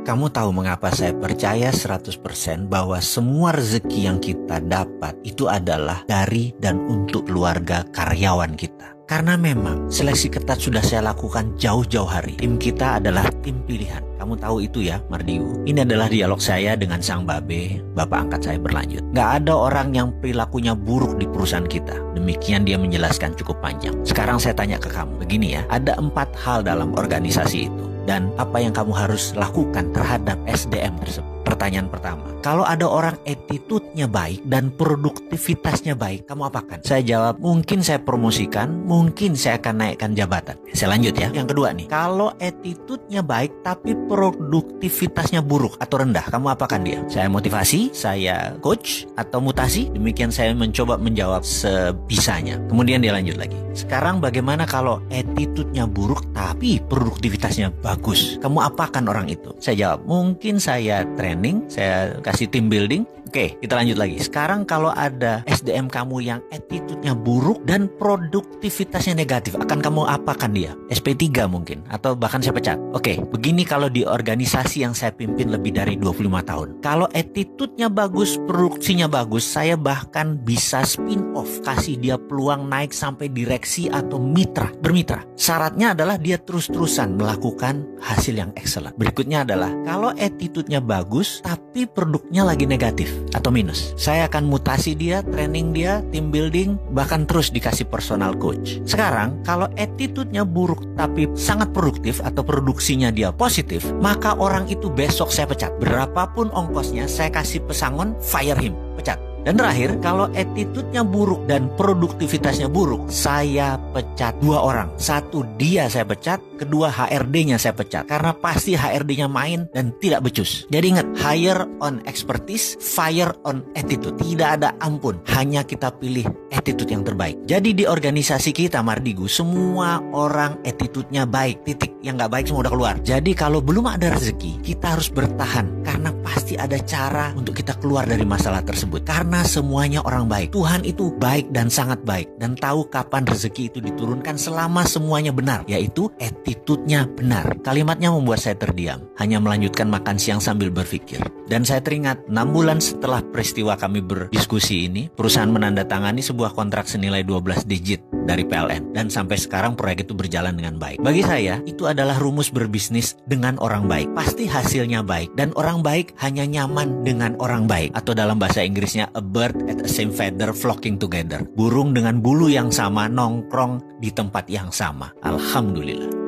Kamu tahu mengapa saya percaya 100% bahwa semua rezeki yang kita dapat itu adalah dari dan untuk keluarga karyawan kita. Karena memang seleksi ketat sudah saya lakukan jauh-jauh hari. Tim kita adalah tim pilihan. Kamu tahu itu ya, Mardigu. Ini adalah dialog saya dengan Sang Babe, bapak angkat saya berlanjut. Gak ada orang yang perilakunya buruk di perusahaan kita. Demikian dia menjelaskan cukup panjang. Sekarang saya tanya ke kamu, begini ya. Ada 4 hal dalam organisasi itu. Dan apa yang kamu harus lakukan terhadap SDM tersebut. Pertanyaan pertama, kalau ada orang attitude-nya baik dan produktivitasnya baik, kamu apakan? Saya jawab, mungkin saya promosikan, mungkin saya akan naikkan jabatan. Saya lanjut ya. Yang kedua nih, kalau attitude-nya baik tapi produktivitasnya buruk atau rendah, kamu apakan dia? Saya motivasi, saya coach, atau mutasi? Demikian saya mencoba menjawab sebisanya. Kemudian dia lanjut lagi. Sekarang bagaimana kalau attitude-nya buruk tapi produktivitasnya bagus? Kamu apakan orang itu? Saya jawab, mungkin saya training, saya kasih team building. Oke, kita lanjut lagi. Sekarang kalau ada SDM kamu yang attitude-nya buruk dan produktivitasnya negatif, akan kamu apakan dia? SP3 mungkin, atau bahkan saya pecat. Oke, begini kalau di organisasi yang saya pimpin lebih dari 25 tahun. Kalau attitude-nya bagus, produksinya bagus, saya bahkan bisa spin off, kasih dia peluang naik sampai direksi atau bermitra. Syaratnya adalah dia terus-terusan melakukan hasil yang excellent. Berikutnya adalah, kalau attitude-nya bagus, tapi produknya lagi negatif atau minus, saya akan mutasi dia, training dia, team building, bahkan terus dikasih personal coach. Sekarang kalau attitude-nya buruk tapi sangat produktif atau produksinya dia positif, maka orang itu besok saya pecat. Berapapun ongkosnya, saya kasih pesangon, fire him, pecat. Dan terakhir, kalau attitude-nya buruk dan produktivitasnya buruk, saya pecat 2 orang. 1 dia saya pecat, kedua HRD-nya saya pecat. Karena pasti HRD-nya main dan tidak becus. Jadi ingat, hire on expertise, fire on attitude. Tidak ada ampun, hanya kita pilih attitude yang terbaik. Jadi di organisasi kita, Mardigu, semua orang attitude-nya baik, titik. Yang nggak baik semua udah keluar. Jadi kalau belum ada rezeki, kita harus bertahan. Karena pasti ada cara untuk kita keluar dari masalah tersebut. Karena semuanya orang baik. Tuhan itu baik dan sangat baik. Dan tahu kapan rezeki itu diturunkan selama semuanya benar. Yaitu attitude-nya benar. Kalimatnya membuat saya terdiam. Hanya melanjutkan makan siang sambil berpikir. Dan saya teringat 6 bulan setelah peristiwa kami berdiskusi ini, perusahaan menandatangani sebuah kontrak senilai 12 digit dari PLN. Dan sampai sekarang proyek itu berjalan dengan baik. Bagi saya, itu adalah rumus berbisnis dengan orang baik. Pasti hasilnya baik. Dan orang baik hanya nyaman dengan orang baik. Atau dalam bahasa Inggrisnya, a bird at the same feather flocking together. Burung dengan bulu yang sama nongkrong di tempat yang sama. Alhamdulillah.